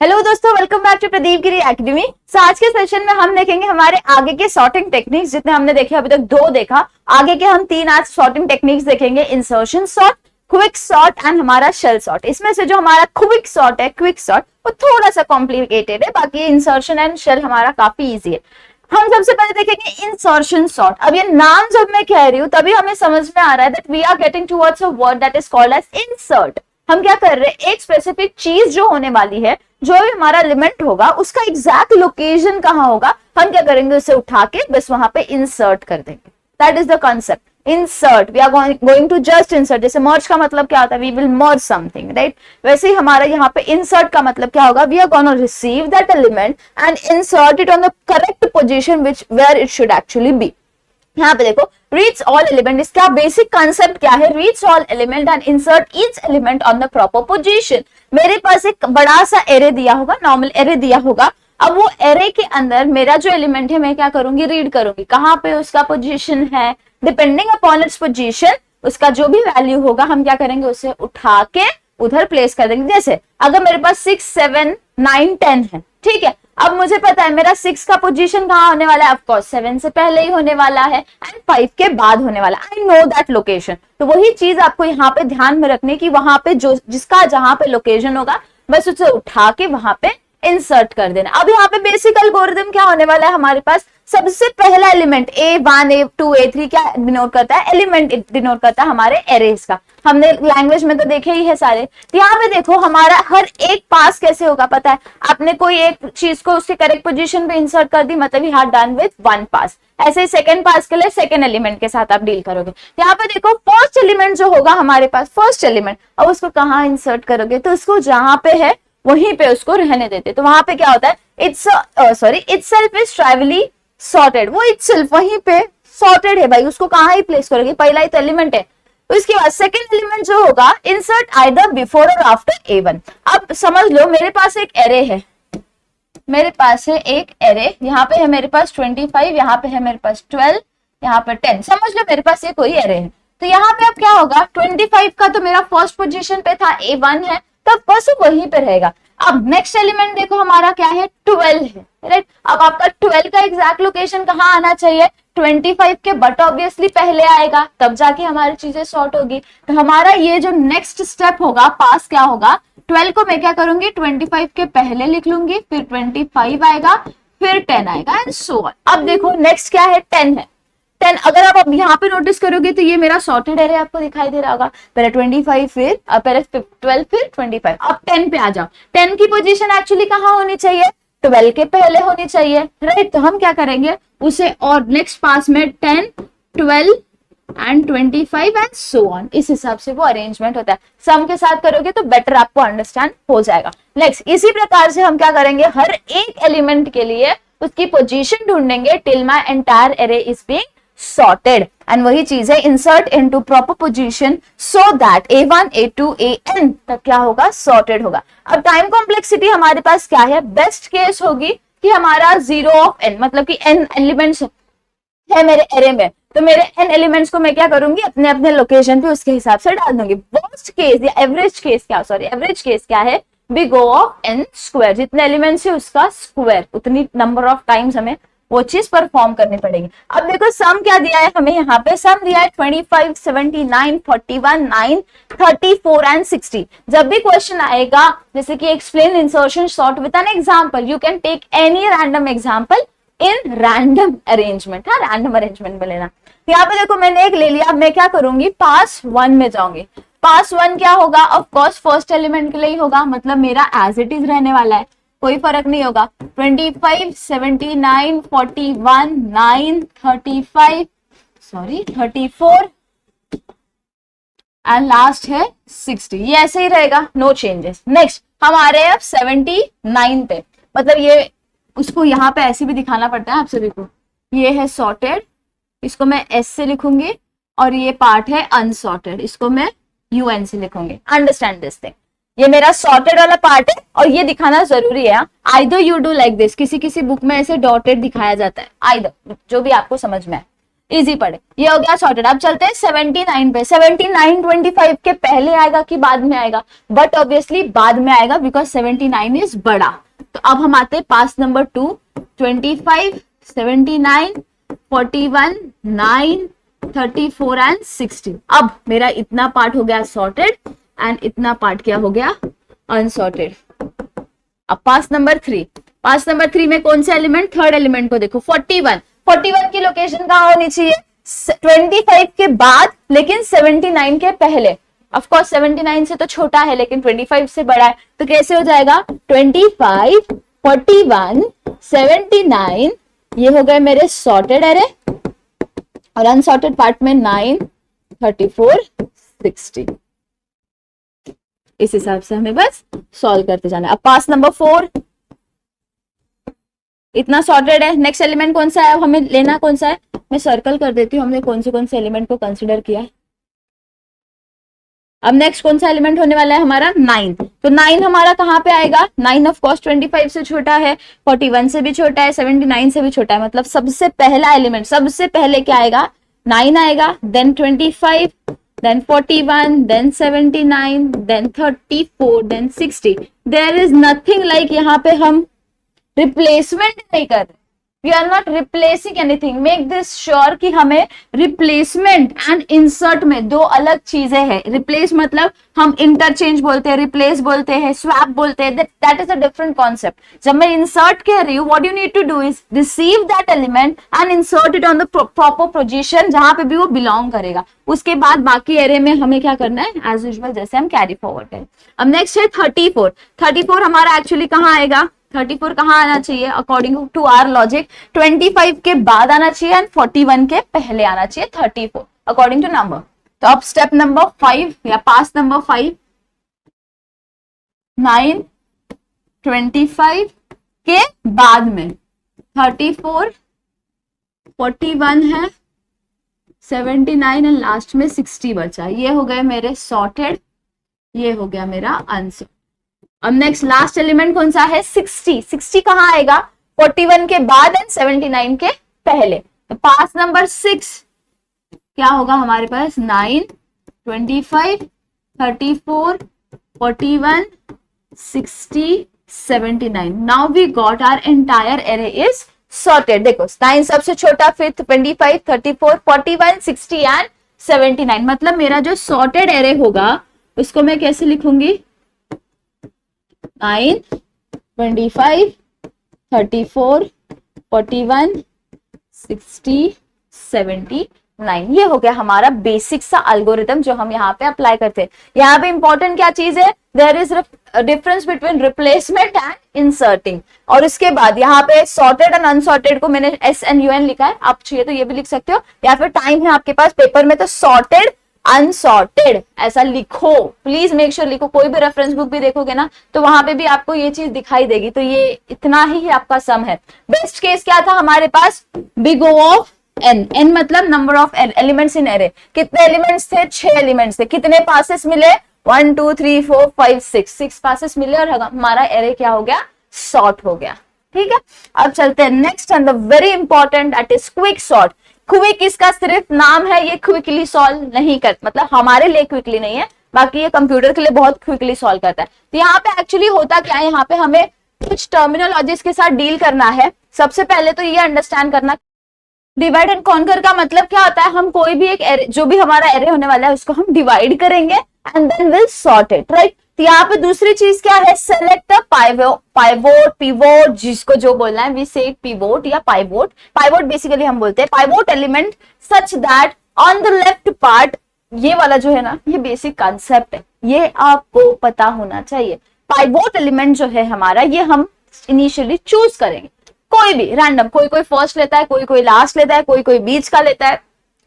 Hello दोस्तों, welcome back to Pradeep Giri academy. आज के सेशन में हम देखेंगे हमारे आगे के सॉर्टिंग टेक्निक्स। जितने हमने देखे अभी तक दो देखा, आगे के हम तीन आज सॉर्टिंग टेक्निक्स देखेंगे। Insertion sort, quick sort and हमारा शेल सॉर्ट। इसमें से जो हमारा क्विक सॉर्ट है, क्विक सॉर्ट वो थोड़ा सा कॉम्प्लिकेटेड है, बाकी इंसर्शन एंड शेल हमारा काफी इजी है। हम सबसे पहले देखेंगे इंसर्शन सॉर्ट। अब ये नाम जब मैं कह रही हूँ तभी हमें समझ में आ रहा है that we are getting towards a word that is called as insert. हम क्या कर रहे हैं, एक स्पेसिफिक चीज जो होने वाली है, जो भी हमारा एलिमेंट होगा उसका एग्जैक्ट लोकेशन कहाँ होगा, हम क्या करेंगे, उसे उठा के बस वहां पे इंसर्ट कर देंगे। That is the concept insert. We are going to just insert. जैसे मर्ज का मतलब क्या होता है, we will merge something, right. वैसे ही हमारा यहाँ पे इंसर्ट का मतलब क्या होगा, we are gonna receive that element and insert it on the correct position which where it should actually be. यहाँ पे देखो, रीच ऑल एलिमेंट, इसका बेसिक कंसेप्ट क्या है, reach all element and insert each element on the proper position. मेरे पास एक बड़ा सा एरे दिया होगा, नॉर्मल एरे दिया होगा। अब वो एरे के अंदर मेरा जो एलिमेंट है मैं क्या करूंगी, रीड करूंगी कहाँ पे उसका पोजीशन है। डिपेंडिंग अपॉन इट्स पोजीशन, उसका जो भी वैल्यू होगा हम क्या करेंगे, उसे उठा के उधर प्लेस कर देंगे। जैसे अगर मेरे पास 6, 7, 9, 10 है, ठीक है। अब मुझे पता है मेरा 6 का पोजीशन कहाँ होने वाला है, ऑफ कोर्स 7 से पहले ही होने वाला है एंड 5 के बाद होने वाला है। I know that location. तो वही चीज आपको यहाँ पे ध्यान में रखने की, वहां पे जो जिसका जहां पे लोकेशन होगा बस उसे उठा के वहां पे इंसर्ट कर देना। अब यहाँ पे बेसिक एल्गोरिथम क्या होने वाला है हमारे पास, सबसे पहला एलिमेंट A1, A2, A3 क्या डिनोट करता है, एलिमेंट डिनोट करता है हमारे एरेज का। हमने लैंग्वेज में तो देखे ही है सारे। यहाँ पे देखो हमारा हर एक पास कैसे होगा पता है, आपने कोई एक चीज को उसके करेक्ट पोजीशन पे इंसर्ट कर दी, मतलब you have done with one pass. ऐसे ही सेकंड पास के लिए सेकंड एलिमेंट के साथ आप डील करोगे। यहाँ पे देखो फर्स्ट एलिमेंट जो होगा हमारे पास, फर्स्ट एलिमेंट, अब उसको कहाँ इंसर्ट करोगे, तो उसको जहां पे है वहीं पे उसको रहने देते। तो वहां पे क्या होता है, इटसेल्फ इज ट्राइवली सॉर्टेड। वो इटसेल्फ वहीं पे सॉर्टेड है भाई, उसको कहाँ ही प्लेस करोगे, पहला ही तो एलिमेंट है। तो इसके बाद सेकंड एलिमेंट जो होगा, इंसर्ट आइदर बिफोर और आफ्टर A1। अब समझ लो मेरे पास एक एरे है, मेरे पास है एक एरे, यहाँ पे है मेरे पास 25, यहाँ पे है मेरे पास 12, यहाँ पे 10। समझ लो मेरे पास ये कोई एरे है। तो यहाँ पे अब क्या होगा, 25 का तो मेरा फर्स्ट पोजीशन पे था, A1 है, तब बस वहीं पे रहेगा। अब नेक्स्ट एलिमेंट देखो हमारा क्या है, 12 है, राइट। अब आपका 12 का एग्जैक्ट लोकेशन कहाँ आना चाहिए, 25 के बट ऑब्वियसली पहले आएगा, तब जाके हमारी चीजें सॉर्ट होगी। तो हमारा ये जो नेक्स्ट स्टेप होगा, पास क्या होगा, 12 को मैं क्या करूंगी, 25 के पहले लिख लूंगी, फिर 25 आएगा, फिर 10 आएगा एंड सो ऑन। अब देखो नेक्स्ट क्या है, 10 है। 10 अगर आप अब यहाँ पे नोटिस करोगे तो ये मेरा सॉर्टेड एरे आपको दिखाई दे रहा होगा। पहले 25, फिर पहले 12, फिर 25। अब 10 पे आ जाओ। 10 की पोजीशन एक्चुअली कहाँ होनी चाहिए, 12 के पहले होनी चाहिए, राइट। तो हम क्या करेंगे उसे, और नेक्स्ट पास में 10, 12 एंड 25 एंड सो ऑन। इस हिसाब से वो अरेंजमेंट होता है। सम के साथ करोगे तो बेटर आपको अंडरस्टैंड हो जाएगा। नेक्स्ट इसी प्रकार से हम क्या करेंगे, हर एक एलिमेंट के लिए उसकी पोजीशन ढूंढेंगे till my entire array is being sorted। And वही चीज है, insert into proper position so that A1, A2, AN तक क्या होगा, सॉर्टेड होगा। अब टाइम कॉम्प्लेक्सिटी हमारे पास क्या है, बेस्ट केस होगी कि हमारा 0 ऑफ n, मतलब कि n एलिमेंट्स है मेरे एरे में, तो मेरे n एलिमेंट्स को मैं क्या करूंगी, अपने अपने लोकेशन पे उसके हिसाब से डाल दूंगी। वर्स्ट केस या एवरेज केस क्या, एवरेज केस क्या है, big O of n square, जितने एलिमेंट्स है उसका स्क्वायर, उतनी नंबर ऑफ टाइम्स हमें वो चीज परफॉर्म करनी पड़ेगी। अब देखो सम क्या दिया है हमें, यहाँ पे सम दिया है 25, 79, 41, 9, 34 एंड 60। जब भी क्वेश्चन आएगा जैसे कि explain insertion sort with an example, you can take any random example in random arrangement. हाँ, रैंडम अरेंजमेंट में लेना। यहाँ पे देखो मैंने एक ले लिया, मैं क्या करूंगी, पास 1 में जाऊंगी। पास 1 क्या होगा, ऑफ कोर्स फर्स्ट एलिमेंट के लिए ही होगा, मतलब मेरा एज इट इज रहने वाला है, कोई फर्क नहीं होगा। 25, 79, 41, 9, 35, 34 एंड लास्ट है 60। ये ऐसे ही रहेगा, नो चेंजेस। नेक्स्ट हमारे अब 79 पे, मतलब ये उसको यहाँ पे ऐसे भी दिखाना पड़ता है आप सभी को। ये है सॉर्टेड, इसको मैं S से लिखूंगी, और ये पार्ट है अनसॉर्टेड, इसको मैं UN से लिखूंगी। अंडरस्टैंड दिस थिंग, ये मेरा सॉर्टेड वाला पार्ट है और ये दिखाना जरूरी है। Either you do like this, किसी किसी बुक में ऐसे डॉटेड दिखाया जाता है, आइदर जो भी आपको समझ में आए। इजी पड़े। ये हो गया सॉर्टेड। अब चलते हैं 79 पे। 79 25 के पहले आएगा कि बाद में आएगा? बट ऑब्वियसली बाद में आएगा, बिकॉज 79 इज बड़ा। तो अब हम आते हैं पास नंबर 2। 25, 79, 41, 9, 34 एंड 60। अब मेरा इतना पार्ट हो गया सॉर्टेड एंड इतना पार्ट क्या हो गया? अनसॉर्टेड। अब पास नंबर 3। पास नंबर 3 में कौन सा एलिमेंट? थर्ड एलिमेंट को देखो, 41। 41 की लोकेशन कहाँ होनी चाहिए? 25 के बाद लेकिन 79 के पहले। ऑफ कोर्स 79 से तो छोटा है लेकिन 25 से बड़ा है, तो कैसे हो जाएगा? 25, 41, 79, ये हो गए मेरे सॉर्टेड एरे, और अनसॉर्टेड पार्ट में 9, 34, 60। इस हिसाब से हमें बस सॉल्व करते जाना है। अब पास नंबर 4, इतना सॉर्टेड है। नेक्स्ट एलिमेंट कौन सा है? अब हमें लेना कौन सा है? मैं सर्कल कर देती हूँ हमने कौन से एलिमेंट को कंसिडर किया है। अब नेक्स्ट कौन सा एलिमेंट होने वाला है हमारा? 9। तो 9 हमारा कहाँ पे आएगा? 9 ऑफ कोर्स 25 से छोटा है, 41 से भी छोटा है, 79 से भी छोटा है, मतलब सबसे पहला एलिमेंट, सबसे पहले क्या आएगा? 9 आएगा, then 25, then 41, then 79, then 34, then 60. There is nothing like यहाँ पे हम रिप्लेसमेंट नहीं कर रहे। We are not replacing anything. Make this sure कि हमें रिप्लेसमेंट एंड इंसर्ट में दो अलग चीजें हैं। रिप्लेस मतलब हम इंटरचेंज बोलते हैं, रिप्लेस बोलते हैं, स्वैप बोलते हैं, that is a different concept. जब मैं इंसर्ट कह रही हूँ, what you need to do is receive that element and insert it on the proper position जहां पे भी वो बिलोंग करेगा। उसके बाद बाकी एरे में हमें क्या करना है? एज यूजुअल जैसे हम कैरी फॉरवर्ड करें। अब नेक्स्ट है 34। 34 हमारा एक्चुअली कहाँ आएगा? 34 कहाँ आना चाहिए? अकॉर्डिंग टू आवर लॉजिक 25 के बाद आना चाहिए एंड 41 के पहले आना चाहिए 34 अकॉर्डिंग टू नंबर। तो अब स्टेप नंबर 5 या पास नंबर 5, 9, 25 के बाद में 34, 41 है, 79 एंड लास्ट में 60 बचा। ये हो गए मेरे सॉर्टेड, ये हो गया मेरा अनसॉर्टेड। अब नेक्स्ट लास्ट एलिमेंट कौन सा है? 60। 60 कहाँ आएगा? 41 के बाद एंड 79 के पहले। तो पास नंबर 6 क्या होगा हमारे पास? 9, 25, 34, 41, 60, 79। Now we got our entire array is sorted. देखो 9 सबसे छोटा, फिर 25, 34, 41, 60 एंड 79। मतलब मेरा जो सॉर्टेड एरे होगा उसको मैं कैसे लिखूंगी? 9, 25, 34, 41, 60, 79। ये हो गया हमारा बेसिक सा एल्गोरिथम जो हम यहाँ पे अप्लाई करते हैं। यहाँ पे इंपॉर्टेंट क्या चीज है? There is difference between replacement and inserting. और उसके बाद यहाँ पे सॉर्टेड एंड अनसॉर्टेड को मैंने SNUN लिखा है, आप चाहिए तो ये भी लिख सकते हो, या फिर टाइम है आपके पास पेपर में तो सॉर्टेड अनसॉर्टेड ऐसा लिखो। प्लीज मेक श्योर लिखो। कोई भी रेफरेंस बुक भी देखोगे ना तो वहां पे भी आपको ये चीज दिखाई देगी। तो ये इतना ही आपका सम है। बेस्ट केस क्या था हमारे पास? Big O of n। n मतलब number of elements in array. कितने एलिमेंट्स थे? 6 एलिमेंट्स थे। कितने पासेस मिले? 1 2 3 4 5 6 पासेस मिले और हमारा एरे क्या हो गया? सॉर्ट हो गया। ठीक है, अब चलते हैं next and the very important, that is quick sort. Quick इसका सिर्फ नाम है, ये क्विकली सॉल्व नहीं कर, मतलब हमारे लिए क्विकली नहीं है, बाकी ये कंप्यूटर के लिए बहुत क्विकली सॉल्व करता है। तो यहाँ पे एक्चुअली होता क्या है? यहाँ पे हमें कुछ टर्मिनोलॉजीज के साथ डील करना है। सबसे पहले तो ये अंडरस्टैंड करना, डिवाइड एंड कॉन्कर का मतलब क्या होता है? हम कोई भी एक एरे, जो भी हमारा एरे होने वाला है उसको हम डिवाइड करेंगे and then will sort it, right. तो यहाँ पे दूसरी चीज क्या है? सेलेक्ट पाइवोट, पिवोट, जिसको जो बोलना है, वी से पिवोट या पाइवोट। पाइवोट बेसिकली हम बोलते हैं pivot element such that on the left part, ये वाला जो है ना, ये बेसिक कॉन्सेप्ट है, ये आपको पता होना चाहिए। पाइवोट एलिमेंट जो है हमारा, ये हम इनिशियली चूज करेंगे, कोई भी रैंडम, कोई फर्स्ट लेता है, कोई लास्ट लेता है, कोई बीच का लेता है।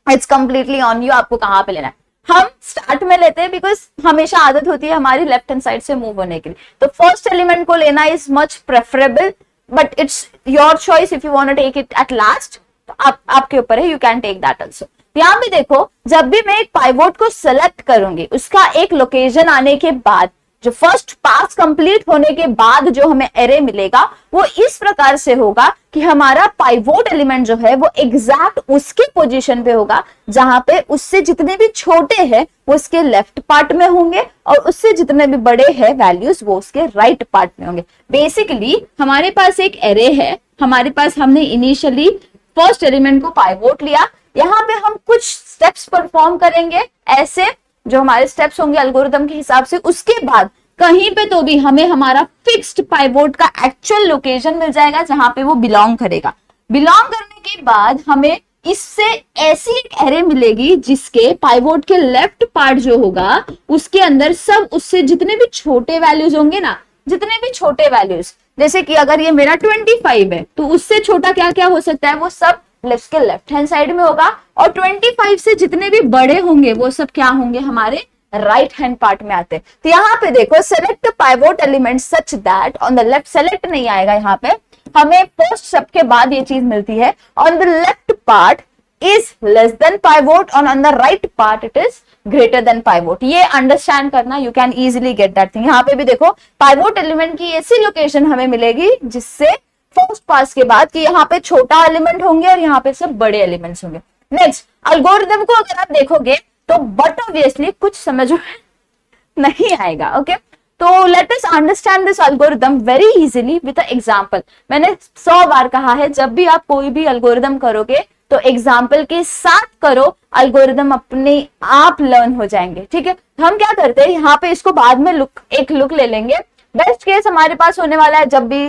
इट्स कंप्लीटली ऑन यू, आपको कहाँ पे लेना है। हम स्टार्ट में लेते हैं बिकॉज हमेशा आदत होती है हमारी लेफ्ट हैंड साइड से मूव होने के लिए, तो फर्स्ट एलिमेंट को लेना is much preferable, but it's your choice if you want to take it at last, तो आपके ऊपर है, you can take that also. यहाँ पे देखो, जब भी मैं एक पाइवोट को सेलेक्ट करूंगी, उसका एक लोकेशन आने के बाद जो फर्स्ट पास कंप्लीट होने के बाद जो हमें एरे मिलेगा वो इस प्रकार से होगा कि हमारा पाइवोट एलिमेंट जो है वो एग्जैक्ट उसके पोजीशन पे होगा जहां पे उससे जितने भी छोटे हैं वो उसके लेफ्ट पार्ट में होंगे और उससे जितने भी बड़े हैं वैल्यूज वो उसके राइट पार्ट में होंगे। बेसिकली हमारे पास एक एरे है, हमारे पास हमने इनिशियली फर्स्ट एलिमेंट को पाइवोट लिया, यहाँ पे हम कुछ स्टेप्स परफॉर्म करेंगे ऐसे जो हमारे स्टेप्स होंगे एल्गोरिथम के हिसाब से। उसके बाद कहीं पे तो भी हमें हमारा फिक्स्ड पाइवोट का एक्चुअल लोकेशन मिल जाएगा जहां पे वो बिलोंग करेगा। बिलोंग करने के बाद हमें इससे ऐसी एक एरे मिलेगी जिसके पाइवोट के लेफ्ट पार्ट जो होगा उसके अंदर सब उससे जितने भी छोटे वैल्यूज होंगे ना, जितने भी छोटे वैल्यूज, जैसे कि अगर ये मेरा 25 है तो उससे छोटा क्या क्या हो सकता है, वो सब के लेफ्ट हैंड साइड में होगा और 25 से जितने भी बड़े होंगे वो सब क्या होंगे, हमारे राइट हैंड पार्ट में आते हैं। तो यहाँ पे देखो select pivot element such that on the left, select नहीं आएगा यहाँ पे, हमें फर्स्ट स्टेप के बाद ये चीज मिलती है on the left part is less than pivot और on the right part it is greater than pivot. ये अंडरस्टैंड करना, you can easily get that thing. यहाँ पे भी देखो पाइवोट एलिमेंट की ऐसी लोकेशन हमें मिलेगी जिससे फर्स्ट पास के बाद कि यहाँ पे छोटा एलिमेंट होंगे और यहाँ पे सब बड़े एलिमेंट्स होंगे। नेक्स्ट एल्गोरिथम को अगर आप देखोगे तो बट ऑब्वियसली कुछ समझ में नहीं आएगा। ओके तो let us understand this algorithm very easily with a example. मैंने 100 बार कहा है जब भी आप कोई भी एल्गोरिथम करोगे तो एग्जाम्पल के साथ करो, एल्गोरिथम अपने आप लर्न हो जाएंगे। ठीक है, हम क्या करते हैं यहाँ पे इसको बाद में एक लुक ले लेंगे। बेस्ट केस हमारे पास होने वाला है जब भी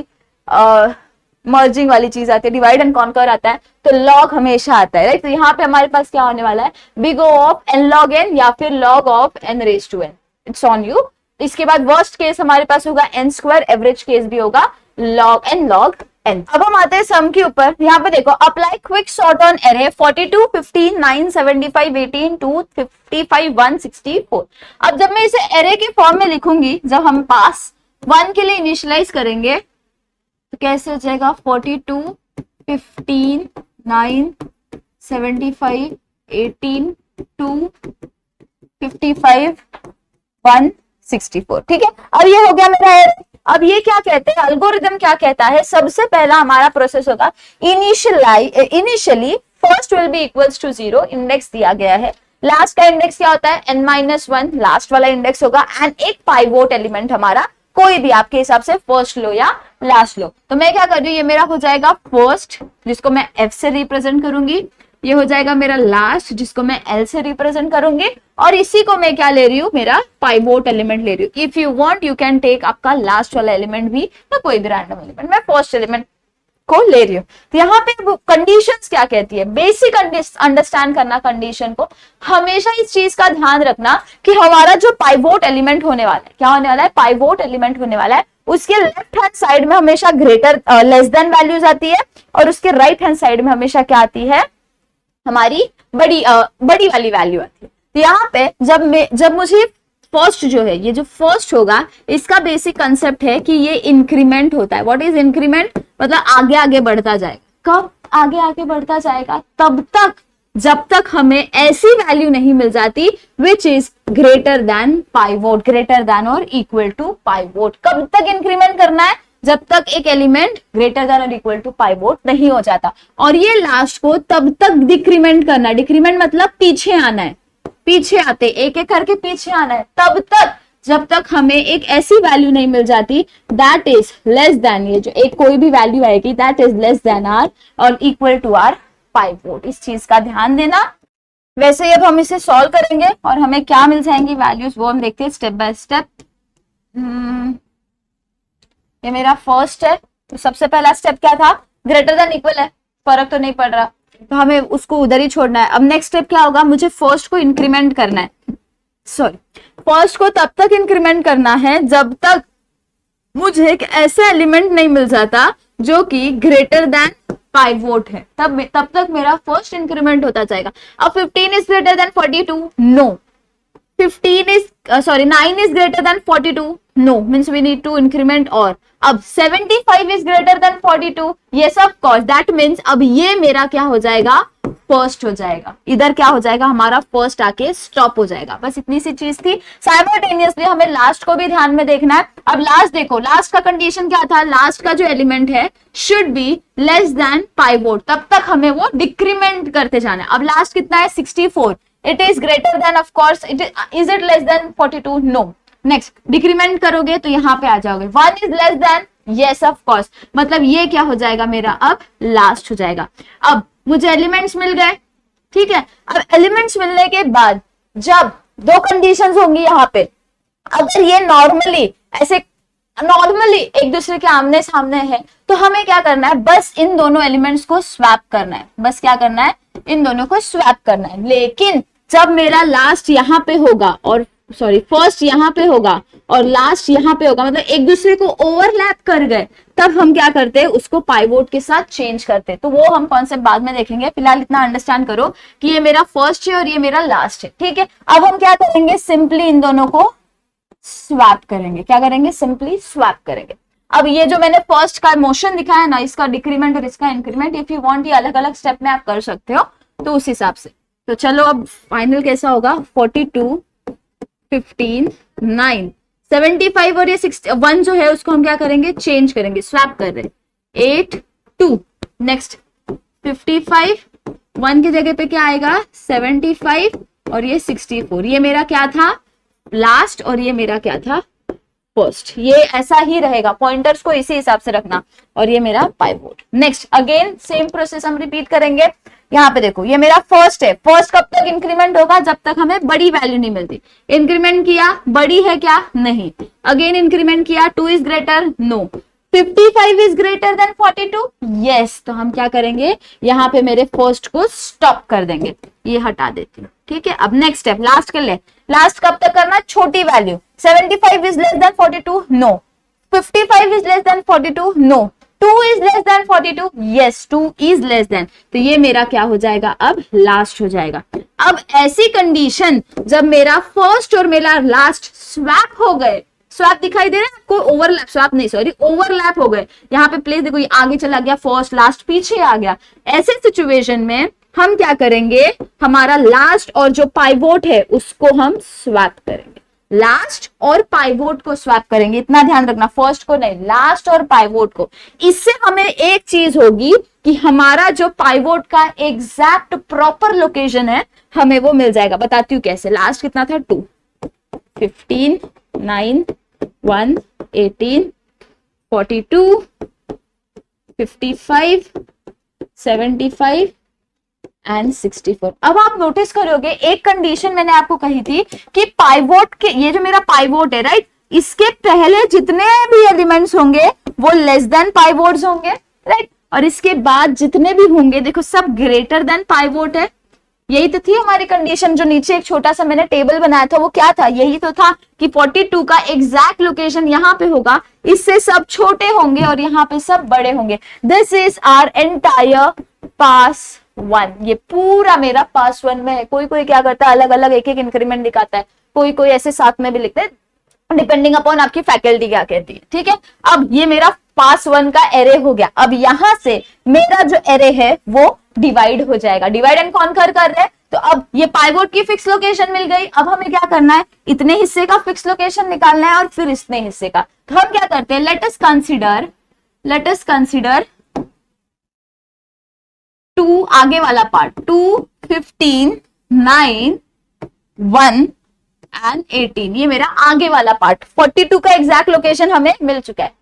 मर्जिंग वाली चीज आती है, डिवाइड एंड कॉन्कर आता है तो लॉग हमेशा आता है, राइट। तो यहाँ पे हमारे पास क्या होने वाला है, big O of n log n या फिर log of n raised to n, it's on you. इसके बाद वर्स्ट केस हमारे पास होगा n स्क्वायर, एवरेज केस भी होगा log n log n। अब हम आते हैं सम के ऊपर। यहाँ पे देखो apply quick sort on array 42, 15, 9, 75, 18, 2, 55, 1, 64। अब जब मैं इसे एरे के फॉर्म में लिखूंगी, जब हम पास 1 के लिए इनिशियलाइज करेंगे तो कैसे हो जाएगा, 42, 15, 9, 75, 18, 2, 55, 1, 64। ठीक है, अब ये हो गया मेरा एरे। अब ये क्या कहते हैं, एल्गोरिथम क्या कहता है, सबसे पहला हमारा प्रोसेस होगा initially first will be equals to 0, index दिया गया है। लास्ट का इंडेक्स क्या होता है, n-1, लास्ट वाला इंडेक्स होगा एंड एक पाइवोट एलिमेंट हमारा कोई भी आपके हिसाब से फर्स्ट लो या लास्ट लो। तो मैं क्या कर रही हूँ, ये मेरा हो जाएगा फर्स्ट जिसको मैं F से रिप्रेजेंट करूंगी, ये हो जाएगा मेरा लास्ट जिसको मैं L से रिप्रेजेंट करूंगी और इसी को मैं क्या ले रही हूँ, मेरा पाइवोट एलिमेंट ले रही हूँ। If you want you can take आपका लास्ट वाला एलिमेंट भी या कोई भी रैंडम एलिमेंट, मैं फर्स्ट एलिमेंट को ले रही हूँ। तो यहाँ पे कंडीशंस क्या कहती है, बेसिक अंडरस्टैंड करना कंडीशन को। हमेशा इस चीज का ध्यान रखना कि हमारा जो पाइवोट एलिमेंट होने वाला है, क्या होने वाला है, पाइवोट एलिमेंट होने वाला है, उसके लेफ्ट हैंड साइड में हमेशा ग्रेटर लेस देन वैल्यूज आती है और उसके राइट हैंड साइड में हमेशा क्या आती है, हमारी बड़ी वाली वैल्यू आती है। तो यहाँ पे जब मुझे फर्स्ट जो है, ये जो फर्स्ट होगा इसका बेसिक कंसेप्ट है कि ये इंक्रीमेंट होता है। व्हाट इज इंक्रीमेंट, मतलब आगे आगे बढ़ता जाएगा। कब आगे आगे बढ़ता जाएगा, तब तक जब तक हमें ऐसी वैल्यू नहीं मिल जाती which is greater than pivot, greater than और इक्वल टू पाइवोट। कब तक इंक्रीमेंट करना है, जब तक एक एलिमेंट ग्रेटर देन और इक्वल टू पाइवोट नहीं हो जाता। और ये लास्ट को तब तक डिक्रीमेंट करना है, डिक्रीमेंट मतलब पीछे आना है, पीछे आते एक एक करके पीछे आना है, तब तक जब तक हमें एक ऐसी वैल्यू नहीं मिल जाती दैट इज लेस देन, ये जो एक कोई भी वैल्यू आएगी that is less than or और इक्वल टू आर पाइवोट। इस चीज का ध्यान देना। वैसे अब हम इसे सॉल्व करेंगे और हमें क्या मिल जाएंगी वैल्यूज, वो हम देखते हैं स्टेप बाय स्टेप। ये मेरा फर्स्ट है, तो सबसे पहला स्टेप क्या था, ग्रेटर देन इक्वल है, फर्क तो नहीं पड़ रहा तो हमें उसको उधर ही छोड़ना है। अब नेक्स्ट स्टेप क्या होगा, मुझे फर्स्ट को इंक्रीमेंट करना है, सॉरी फर्स्ट को तब तक इंक्रीमेंट करना है जब तक मुझे एक ऐसा एलिमेंट नहीं मिल जाता जो कि ग्रेटर देन पाइवोट है, तब तक मेरा फर्स्ट इंक्रीमेंट होता जाएगा। अब 15 is greater than 42, no. 9 is greater than 42, no, means we need to increment और अब 75 is greater than 42, yes of course, that means अब ये मेरा क्या हो जाएगा, फर्स्ट हो जाएगा, इधर क्या हो जाएगा हमारा फर्स्ट आके स्टॉप हो जाएगा। बस इतनी सी चीज थी। साइमल्टेनियसली हमें लास्ट को भी ध्यान में देखना है। अब लास्ट देखो, लास्ट का कंडीशन क्या था, लास्ट का जो एलिमेंट है should be less than pivot, तब तक हमें वो डिक्रीमेंट करते जाना है। अब लास्ट कितना है 64, it is greater than, of course it is it less than 42, no. Next decrement करोगे तो यहाँ पे आ जाओगे, 1 is less than, yes of course, मतलब ये क्या हो जाएगा मेरा अब लास्ट हो जाएगा। अब मुझे एलिमेंट्स मिल गए, ठीक है। अब एलिमेंट्स मिलने के बाद जब दो कंडीशंस होंगी यहाँ पे, अगर ये नॉर्मली ऐसे नॉर्मली एक दूसरे के आमने सामने है तो हमें क्या करना है, बस इन दोनों एलिमेंट्स को स्वैप करना है, बस क्या करना है, इन दोनों को स्वैप करना है। लेकिन जब मेरा लास्ट यहाँ पे होगा और सॉरी फर्स्ट यहाँ पे होगा और लास्ट यहाँ पे होगा, मतलब एक दूसरे को ओवरलैप कर गए, तब हम क्या करते हैं, उसको पाइवोट के साथ चेंज करते हैं। तो वो हम कॉन्सेप्ट बाद में देखेंगे, फिलहाल इतना अंडरस्टैंड करो कि ये मेरा फर्स्ट है और ये मेरा लास्ट है, ठीक है। अब हम क्या करेंगे, सिंपली इन दोनों को स्वैप करेंगे। क्या करेंगे, सिंपली स्वैप करेंगे। अब ये जो मैंने फर्स्ट का मोशन दिखाया ना, इसका डिक्रीमेंट और इसका इंक्रीमेंट, इफ यू वांट ये अलग अलग स्टेप में आप कर सकते हो, तो उस हिसाब से। तो चलो अब फाइनल कैसा होगा, 42, 15, 9, 75 और ये 61 जो है उसको हम क्या करेंगे, चेंज करेंगे, स्वैप कर रहे हैं, 8, 2, नेक्स्ट 55, 1 की जगह पे क्या आएगा 75 और ये 64, ये मेरा क्या था लास्ट और ये मेरा क्या था फर्स्ट। ये ऐसा ही रहेगा, पॉइंटर्स को इसी हिसाब से रखना, और ये मेरा pivot. Next again same process हम रिपीट करेंगे। यहाँ पे देखो ये मेरा फर्स्ट है, फर्स्ट कब तक इंक्रीमेंट होगा, जब तक हमें बड़ी वैल्यू नहीं मिलती। इंक्रीमेंट किया, बड़ी है क्या, नहीं। अगेन इंक्रीमेंट किया, 2 is greater, no. 55 is greater than 42, yes. तो हम क्या करेंगे, यहाँ पे मेरे फर्स्ट को स्टॉप कर देंगे, ये हटा देती हूँ, ठीक है। अब नेक्स्ट स्टेप लास्ट कर ले, लास्ट कब तक करना, छोटी value, 75 is less than 42, no. 55 is less than 42, no. 2 is less than 42, yes 2 is less than. तो ये मेरा क्या हो जाएगा, अब लास्ट हो जाएगा। अब ऐसी कंडीशन जब मेरा फर्स्ट और मेरा लास्ट स्वैप हो गए, स्वैप दिखाई दे रहा है आपको, ओवरलैप, स्वैप नहीं सॉरी ओवरलैप हो गए, यहाँ पे प्लेस देखो ये आगे चला गया, फर्स्ट लास्ट पीछे आ गया। ऐसे सिचुएशन में हम क्या करेंगे, हमारा लास्ट और जो पाइवोट है उसको हम स्वैप करेंगे, लास्ट और पाइवोट को स्वैप करेंगे। इतना ध्यान रखना, फर्स्ट को नहीं, लास्ट और पाइवोट को। इससे हमें एक चीज होगी कि हमारा जो पाइवोट का एग्जैक्ट प्रॉपर लोकेशन है हमें वो मिल जाएगा। बताती हूँ कैसे। लास्ट कितना था 2, 15, 9, 1, 18, 42, 55, 75 एंड 64। अब आप नोटिस करोगे एक कंडीशन मैंने आपको कही थी कि पाइवोट के, ये जो मेरा पाइवोट है राइट, इसके पहले जितने भी एलिमेंट्स होंगे वो लेस देन पाइवोट्स होंगे राइट, और इसके बाद जितने भी होंगे देखो सब ग्रेटर देन पाइवोट है। यही तो थी हमारी कंडीशन। जो नीचे एक छोटा सा मैंने टेबल बनाया था वो क्या था, यही तो था कि 42 का एग्जैक्ट लोकेशन यहाँ पे होगा, इससे सब छोटे होंगे और यहाँ पे सब बड़े होंगे। दिस इज आवर एंटायर पास 1, ये पूरा मेरा पास 1 में है। कोई कोई क्या करता है, अलग अलग एक एक इंक्रीमेंट दिखाता है, कोई कोई ऐसे साथ में भी लिखते हैं, डिपेंडिंग अपॉन आपकी फैकल्टी क्या कहती है, ठीक है। अब ये मेरा पास 1 का एरे हो गया। अब यहां से मेरा जो एरे है वो डिवाइड हो जाएगा, डिवाइड एंड कॉन्कर कर रहे हैं। तो अब ये पाइवोट की फिक्स लोकेशन मिल गई। अब हमें क्या करना है, इतने हिस्से का फिक्स लोकेशन निकालना है और फिर इतने हिस्से का। तो हम क्या करते हैं, लेट अस कंसीडर 2 आगे वाला पार्ट, 2, 15, 9, 1 एंड 18, ये मेरा आगे वाला पार्ट। 42 का एग्जैक्ट लोकेशन हमें मिल चुका है।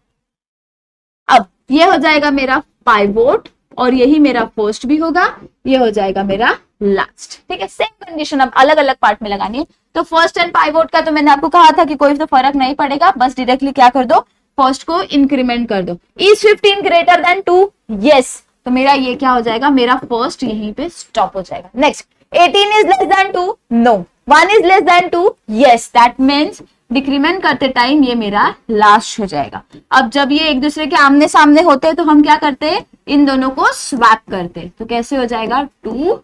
अब ये हो जाएगा मेरा पाइवोट और यही मेरा फर्स्ट भी होगा, ये हो जाएगा मेरा लास्ट, ठीक है। सेम कंडीशन अब अलग अलग पार्ट में लगानी है। तो फर्स्ट एंड पाइवोट का तो मैंने आपको कहा था कि कोई तो फर्क नहीं पड़ेगा, बस डायरेक्टली क्या कर दो, फर्स्ट को इंक्रीमेंट कर दो। Is 15 greater than 2, yes. तो मेरा ये क्या हो जाएगा, मेरा फर्स्ट यहीं पे स्टॉप हो जाएगा। Next 18 is less than 2, no. 1 is less than 2, yes. That means decrement करते टाइम ये मेरा लास्ट हो जाएगा। अब जब ये एक दूसरे के आमने सामने होते हैं तो हम क्या करते हैं, इन दोनों को स्वैप करते हैं। तो कैसे हो जाएगा, 2,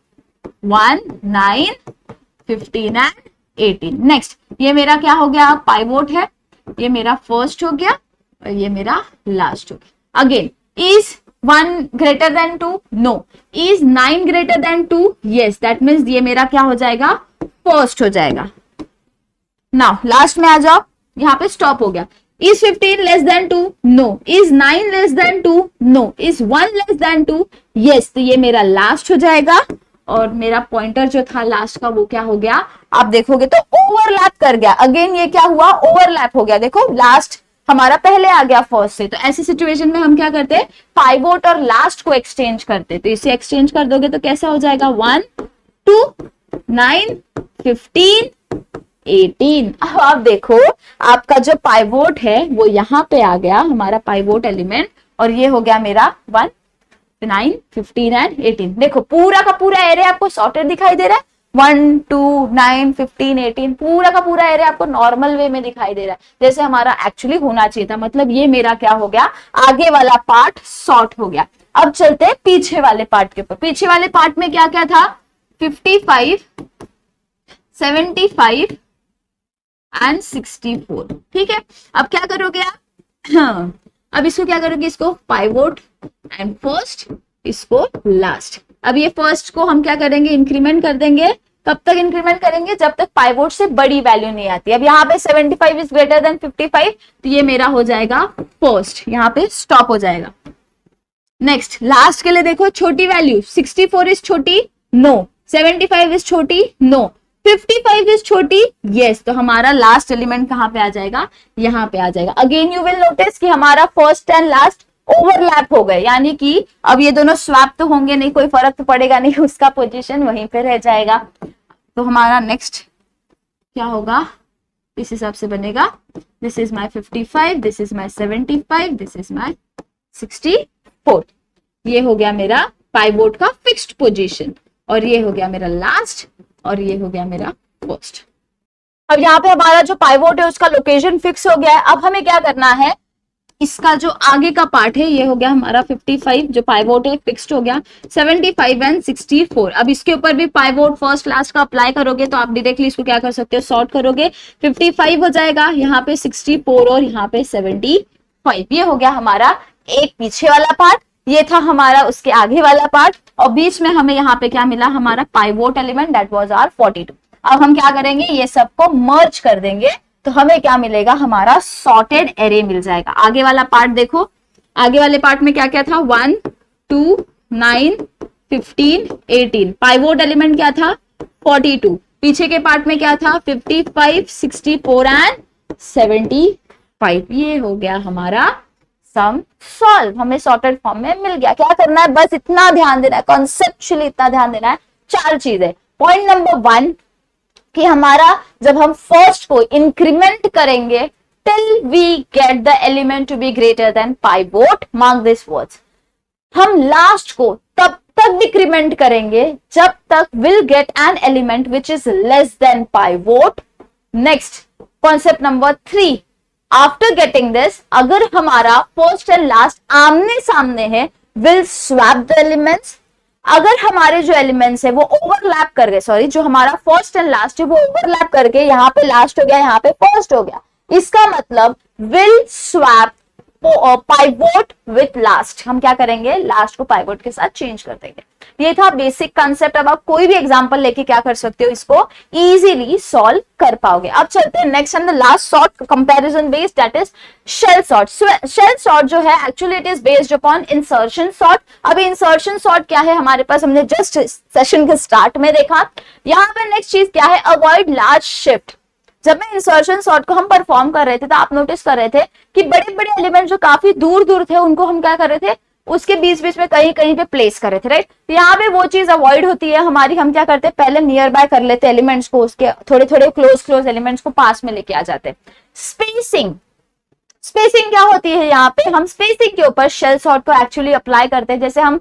1, 9, 15 एंड 18। नेक्स्ट ये मेरा क्या हो गया, पाइवोट है, ये मेरा फर्स्ट हो गया और ये मेरा लास्ट हो गया। Again is 1 greater than 2? No. Is 9 greater than 2? Yes. That means ये मेरा क्या हो जाएगा? फर्स्ट हो जाएगा. नाउ लास्ट में आ जाओ, यहाँ पे स्टॉप हो गया. Is 15 less than 2? No. Is 9 less than 2? No. Is 1 less than 2? Yes. तो ये मेरा लास्ट हो जाएगा और मेरा पॉइंटर जो था लास्ट का वो क्या हो गया? आप देखोगे तो ओवरलैप कर गया. अगेन ये क्या हुआ? ओवरलैप हो गया. देखो लास्ट हमारा पहले आ गया फर्स्ट से. तो ऐसी सिचुएशन में हम क्या करते हैं? पाइवोट और लास्ट को एक्सचेंज करते. तो इसे एक्सचेंज कर दोगे तो कैसा हो जाएगा? 1 2 9 15 18. अब आप देखो आपका जो पाइवोट है वो यहाँ पे आ गया, हमारा पाइवोट एलिमेंट, और ये हो गया मेरा 1 9 15 एंड 18. देखो पूरा का पूरा एरे आपको सॉर्टेड दिखाई दे रहा है. 1 2 9 15 18 पूरा का पूरा एरे आपको नॉर्मल वे में दिखाई दे रहा है, जैसे हमारा एक्चुअली होना चाहिए था. मतलब ये मेरा क्या हो गया? आगे वाला पार्ट सॉर्ट हो गया. अब चलते हैं पीछे वाले पार्ट के ऊपर. पीछे वाले पार्ट में क्या क्या था? 55 75 एंड 64. ठीक है. अब क्या करोगे आप? हाँ, अब इसको क्या करोगे? इसको पाइवोट एंड फर्स्ट, इसको लास्ट. अब ये फर्स्ट को हम क्या करेंगे? इंक्रीमेंट कर देंगे. कब तक इंक्रीमेंट करेंगे? जब तक पाइवोट से बड़ी वैल्यू नहीं आती. अब यहाँ पे 75 इज ग्रेटर देन 55, तो ये मेरा हो जाएगा फर्स्ट, यहाँ पे स्टॉप हो जाएगा. नेक्स्ट लास्ट के लिए देखो, छोटी वैल्यू 64 इज छोटी? नो. 75 इज छोटी? नो. 55 इज छोटी? यस. तो हमारा लास्ट एलिमेंट कहाँ पे आ जाएगा? यहाँ पे आ जाएगा. अगेन यू विल नोटिस कि हमारा फर्स्ट एंड लास्ट ओवरलैप हो गए, यानी कि अब ये दोनों स्वैप तो होंगे नहीं, कोई फर्क तो पड़ेगा नहीं, उसका पोजीशन वहीं पे रह जाएगा. तो हमारा नेक्स्ट क्या होगा? इस हिसाब से बनेगा. This is my 55, this is my 75, this is my 64. ये हो गया मेरा पाइवोट का फिक्स्ड पोजीशन, और ये हो गया मेरा लास्ट, और ये हो गया मेरा फर्स्ट. अब यहाँ पे हमारा जो पाइवोट है उसका लोकेशन फिक्स हो गया है. अब हमें क्या करना है? इसका जो आगे का पार्ट है ये हो गया हमारा 55, जो पाइवोट है फिक्स्ड हो गया. 75 एंड 64. अब इसके ऊपर भी पाइवोट फर्स्ट लास्ट का अप्लाई करोगे तो आप डायरेक्टली इसको क्या कर सकते हो? सॉर्ट करोगे. 55 हो जाएगा, यहाँ पे 64 और यहाँ पे 75. ये हो गया हमारा एक पीछे वाला पार्ट. ये था हमारा उसके आगे वाला पार्ट, और बीच में हमें यहाँ पे क्या मिला? हमारा pivot element, that was our 42. अब हम क्या करेंगे? ये सबको मर्ज कर देंगे, तो हमें क्या मिलेगा? हमारा सॉर्टेड एरे मिल जाएगा. आगे वाला पार्ट देखो, आगे वाले पार्ट में क्या क्या था? 1 2 9 15 18. पाइवोट एलिमेंट क्या था? 42. पीछे के पार्ट में क्या था? 55 64 एंड 75. ये हो गया हमारा सम सॉल्व. हमें सॉर्टेड फॉर्म में मिल गया. क्या करना है? बस इतना ध्यान देना है, कॉन्सेप्चुअली इतना ध्यान देना है. 4 चीजें. पॉइंट नंबर 1 कि हमारा जब हम फर्स्ट को इंक्रीमेंट करेंगे till we get the element to be greater than pivot, mark this words. हम लास्ट को तब तक डिक्रीमेंट करेंगे जब तक will get an element which is less than pivot. Next concept number 3, after getting this, अगर हमारा फर्स्ट एंड लास्ट आमने सामने है, विल स्वैप द एलिमेंट्स. अगर हमारे जो एलिमेंट्स है वो ओवरलैप कर गए, सॉरी, जो हमारा फर्स्ट एंड लास्ट है वो ओवरलैप करके यहाँ पे लास्ट हो गया, यहाँ पे फर्स्ट हो गया, इसका मतलब will swap pivot with last. हम क्या करेंगे? लास्ट को पाइवोट के साथ चेंज कर देंगे. ये था बेसिक कंसेप्ट. अब आप कोई भी एग्जांपल लेके क्या कर सकते हो? इसको इजीली सॉल्व कर पाओगे. अब चलते हैं next and the last sort comparison based, that is shell sort. Shell sort जो है actually it is based upon insertion sort. अब इंसर्शन सॉर्ट क्या है हमारे पास? हमने जस्ट सेशन के स्टार्ट में देखा. यहाँ पे नेक्स्ट चीज क्या है? Avoid large shift. जब मैं इंसर्शन सॉर्ट को हम परफॉर्म कर रहे थे तो आप नोटिस कर रहे थे कि बड़े बड़े एलिमेंट जो काफी दूर दूर थे उनको हम क्या कर रहे थे? उसके बीच बीच में कहीं कहीं पे प्लेस कर रहे थे, राइट. यहाँ पे वो चीज अवॉइड होती है हमारी. हम क्या करते हैं? पहले नियर बाय कर लेते एलिमेंट्स को, उसके थोड़े थोड़े क्लोज एलिमेंट्स को पास में लेके आ जाते हैं. स्पेसिंग. स्पेसिंग क्या होती है? यहाँ पे हम स्पेसिंग के ऊपर शेल सॉर्ट को एक्चुअली अप्लाई करते हैं. जैसे हम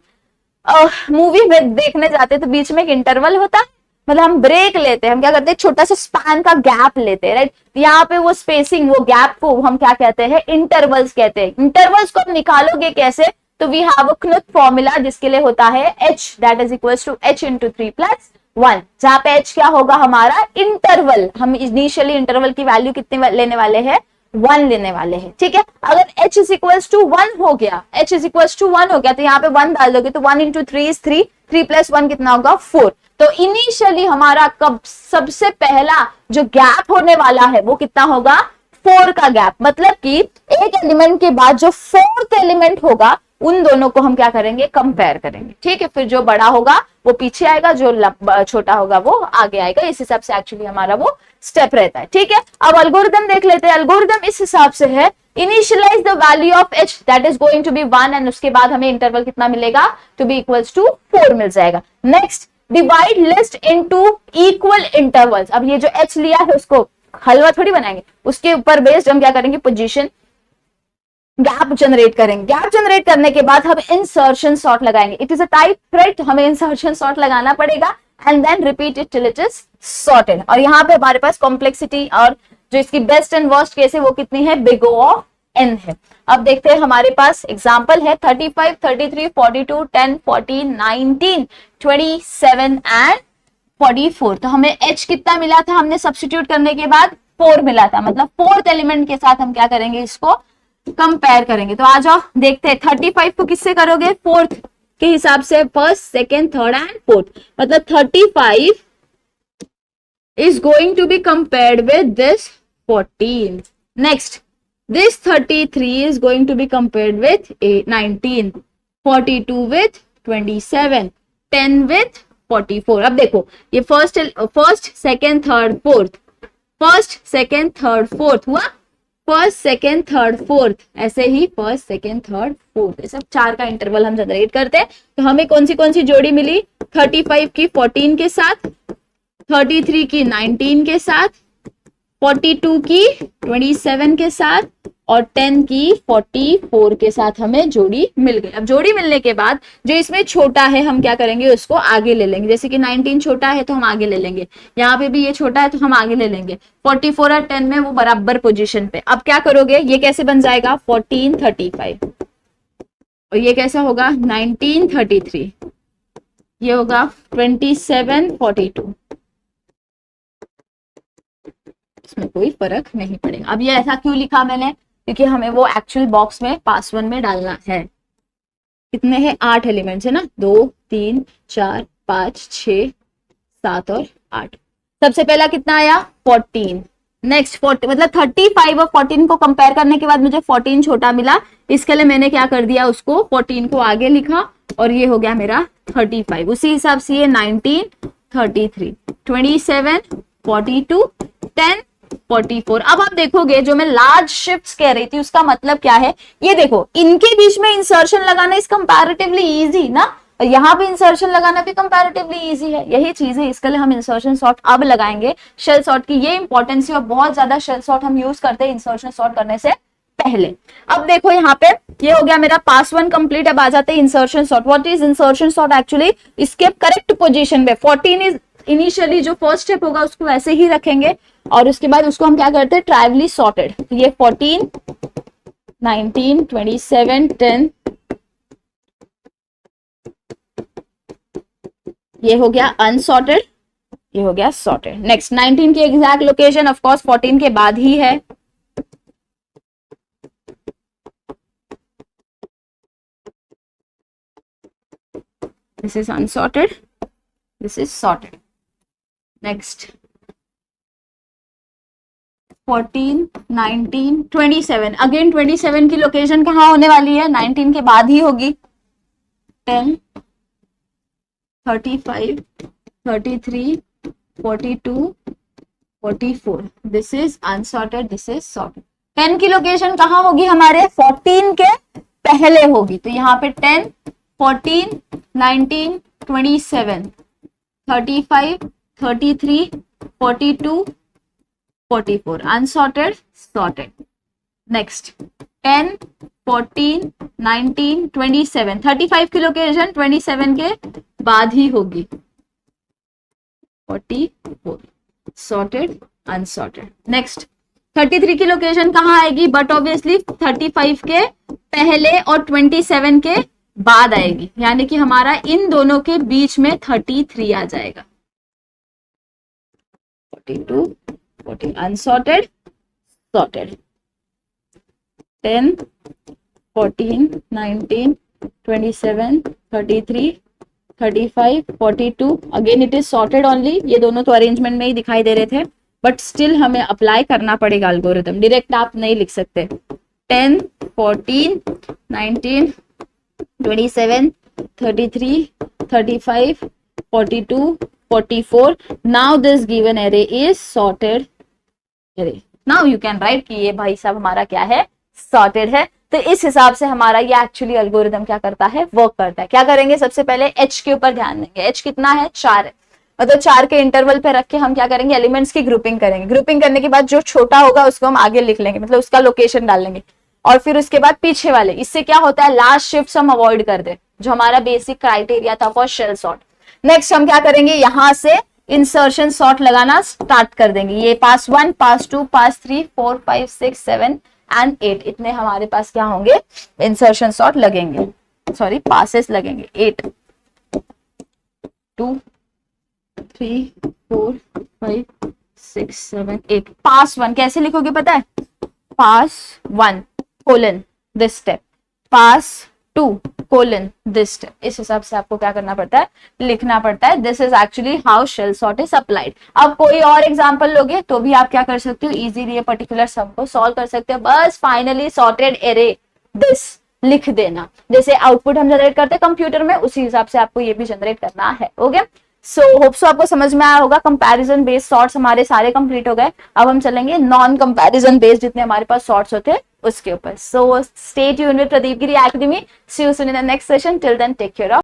मूवी में देखने जाते हैं तो बीच में एक इंटरवल होता है, मतलब हम ब्रेक लेते हैं, हम क्या करते हैं? छोटा सा स्पैन का गैप लेते हैं, राइट. यहाँ पे वो स्पेसिंग, वो गैप को हम क्या कहते हैं? इंटरवल्स कहते हैं. इंटरवल्स को हम निकालोगे कैसे? तो we have a Knuth formula जिसके लिए होता है h, that is equals to h into 3 plus 1, जहां पे h क्या होगा? हमारा इंटरवल. हम इनिशियली इंटरवल की वैल्यू कितनी लेने वाले हैं? 1 लेने वाले हैं, ठीक है। अगर h इज इक्वल्स टू 1 हो गया, h इज इक्वल्स टू 1 हो गया तो यहाँ पे 1 डाल दोगे तो 1 इंटू 3 इज 3, 3 प्लस 1 कितना होगा 4। तो इनिशियली हमारा कब सबसे पहला जो गैप होने वाला है वो कितना होगा 4 का गैप, मतलब कि एक एलिमेंट के बाद जो फोर्थ एलिमेंट होगा उन दोनों को हम क्या करेंगे कंपेयर करेंगे, ठीक है। फिर जो बड़ा होगा वो पीछे आएगा, जो छोटा होगा वो आगे आएगा। इस हिसाब से एक्चुअली हमारा वो स्टेप रहता है, ठीक है। अब एल्गोरिथम देख लेते हैं। एल्गोरिथम इस हिसाब से है, initialize the value of h that is going to be 1 and उसके बाद हमें इंटरवल कितना मिलेगा टू बी इक्वल्स टू 4 मिल जाएगा। Next divide list into equal intervals. अब ये जो h लिया है उसको हलवा थोड़ी बनाएंगे, उसके ऊपर बेस्ड हम क्या करेंगे पोजीशन गैप जनरेट करेंगे। गैप जनरेट करने के बाद हम इंसर्शन सॉर्ट लगाएंगे। It is a type, right, तो हमें इंसर्शन सॉर्ट लगाना पड़ेगा and then repeat it till it is sorted. और यहाँ पे हमारे पास कॉम्प्लेक्सिटी और जो इसकी बेस्ट एंड वर्स्ट केस है वो कितनी है, बिग O ऑफ n है। अब देखते हैं हमारे पास एग्जाम्पल है 35, 33, 42, 10, 14, 19, 27 एंड 44। तो हमें h कितना मिला था, हमने सब्स्टिट्यूट करने के बाद 4 मिला था, मतलब फोर्थ एलिमेंट के साथ हम क्या करेंगे इसको कंपेयर करेंगे। तो आ जाओ देखते हैं 35 को किससे करोगे, फोर्थ के हिसाब से, first second third and fourth. मतलब 35 is going to be compared with this 14. Next, this 33 is going to be compared with 19, 42 with 27, 10 with 44. अब देखो ये first second third fourth, first second third fourth हुआ, first second third fourth, ऐसे ही first second third fourth, सब 4 का interval हम generate करते हैं। तो हमें कौन सी जोड़ी मिली, 35 की 14 के साथ, 33 की 19 के साथ, 42 की 27 के साथ और 10 की 44 के साथ हमें जोड़ी मिल गई। अब जोड़ी मिलने के बाद जो इसमें छोटा है हम क्या करेंगे उसको आगे ले लेंगे। जैसे कि 19 छोटा है तो हम आगे ले लेंगे, यहाँ पे भी ये छोटा है तो हम आगे ले लेंगे। 44 और 10 में वो बराबर पोजीशन पे। अब क्या करोगे, ये कैसे बन जाएगा 1435 और ये कैसा होगा 1933, ये होगा 2742। इसमें कोई फर्क नहीं पड़ेगा। अब ये ऐसा क्यों लिखा मैंने, क्योंकि हमें वो एक्चुअल बॉक्स में पास 1 में डालना है। कितने हैं 8 एलिमेंट्स है ना, 2 3 4 5 6 7 और 8। सबसे पहला कितना आया 14, नेक्स्ट 40, मतलब 35 और 14 को कंपेयर करने के बाद मुझे 14 छोटा मिला, इसके लिए मैंने क्या कर दिया उसको 14 को आगे लिखा और ये हो गया मेरा 35। उसी हिसाब से ये 19 33 27 42 10 44। अब आप देखोगे जो मैं लार्ज शिफ्ट्स कह रही थी उसका मतलब क्या है, ये देखो इनके बीच में इंसर्शन लगाना इज कंपैरेटिवली इजी ना, और यहाँ पे इंसर्शन लगाना भी कंपैरेटिवली इजी है। यही चीज है, इसके लिए हम इंसर्शन सॉर्ट अब लगाएंगे। शेल सॉर्ट की ये इंपॉर्टेंस है और बहुत ज्यादा शेल सॉर्ट हम यूज करते हैं इंसर्शन सॉर्ट करने से पहले। अब देखो यहाँ पे ये हो गया मेरा पास 1 कंप्लीट। अब आ जाते हैं insertion sort. What is insertion sort actually, इसके करेक्ट पोजीशन पे 14 इज इनिशियली जो फर्स्ट स्टेप होगा उसको वैसे ही रखेंगे और उसके बाद उसको हम क्या करते हैं ट्राइवली सॉर्टेड। तो ये 14 19 27 10 ये हो गया अनसॉर्टेड, ये हो गया सॉर्टेड। नेक्स्ट 19 की एग्जैक्ट लोकेशन ऑफ कोर्स 14 के बाद ही है। This is unsorted, this is sorted. Next 14 19 27, again 27 की लोकेशन कहाँ होने वाली है 19 के बाद ही होगी। 10 35 33 42 44, this is unsorted, this is sorted. 10 की लोकेशन कहाँ होगी हमारे 14 के पहले होगी, तो यहाँ पे 10 14 19 27 35 33 42 44, unsorted sorted। Next 10 14 19 27, 35 की लोकेशन 27 के बाद ही होगी। 44 sorted unsorted। Next 33 की लोकेशन कहाँ आएगी, बट ऑब्वियसली 35 के पहले और 27 के बाद आएगी, यानी कि हमारा इन दोनों के बीच में 33 आ जाएगा। 42 40 unsorted sorted। 10, 14, 19, 27, 33, 35, 42. Again it is sorted only, ये दोनों तो अरेंजमेंट में ही दिखाई दे रहे थे, बट स्टिल हमें अप्लाई करना पड़ेगा एल्गोरिथम, डायरेक्ट आप नहीं लिख सकते। 10, 14, 19, 27, 33, 35, 42, 44. Now this given array is sorted array. Now you can write कि ये भाई साहब हमारा क्या है, sorted है। तो इस हिसाब से हमारा ये एक्चुअली एल्गोरिथम क्या करता है, वर्क करता है। क्या करेंगे, सबसे पहले h के ऊपर ध्यान देंगे। h कितना है, 4 है, मतलब 4 के इंटरवल पे रख के हम क्या करेंगे, एलिमेंट्स की ग्रुपिंग करेंगे। ग्रुपिंग करने के बाद जो छोटा होगा उसको हम आगे लिख लेंगे, मतलब उसका लोकेशन डाल लेंगे, और फिर उसके बाद पीछे वाले। इससे क्या होता है, लास्ट शिफ्ट हम अवॉइड कर दे, जो हमारा बेसिक क्राइटेरिया था फॉर शेल सॉर्ट। नेक्स्ट हम क्या करेंगे, यहां से इंसर्शन सॉर्ट लगाना स्टार्ट कर देंगे। ये पास 1, पास 2, पास 3, 4, 5, 6, 7 एंड 8, इतने हमारे पास क्या होंगे, इंसर्शन सॉर्ट लगेंगे, सॉरी पासेस लगेंगे। 8, 2, 3, 4, 5, 6, 7, 8। पास 1 कैसे लिखोगे पता है, पास 1 colon this step, pass 2 colon this step. इस हिसाब से आपको क्या करना पड़ता है, लिखना पड़ता है। This is actually how shall sort is applied. अब कोई और एग्जांपल लोगे तो भी आप क्या कर सकते हो, इजीली ये पर्टिकुलर सम को सॉल्व कर सकते हो। बस फाइनली सॉर्टेड एरे दिस लिख देना। जैसे आउटपुट हम जनरेट करते हैं कंप्यूटर में, उसी हिसाब से आपको ये भी जनरेट करना है। ओके, सो होप सो आपको समझ में आया होगा। कंपैरिजन बेस्ड सॉर्ट्स हमारे सारे कंप्लीट हो गए। अब हम चलेंगे नॉन कंपैरिजन बेस्ड जितने हमारे पास सॉर्ट्स होते हैं उसके ऊपर। So stay tuned with Pradeep Giri academy. See you soon in the next session. Till then take care of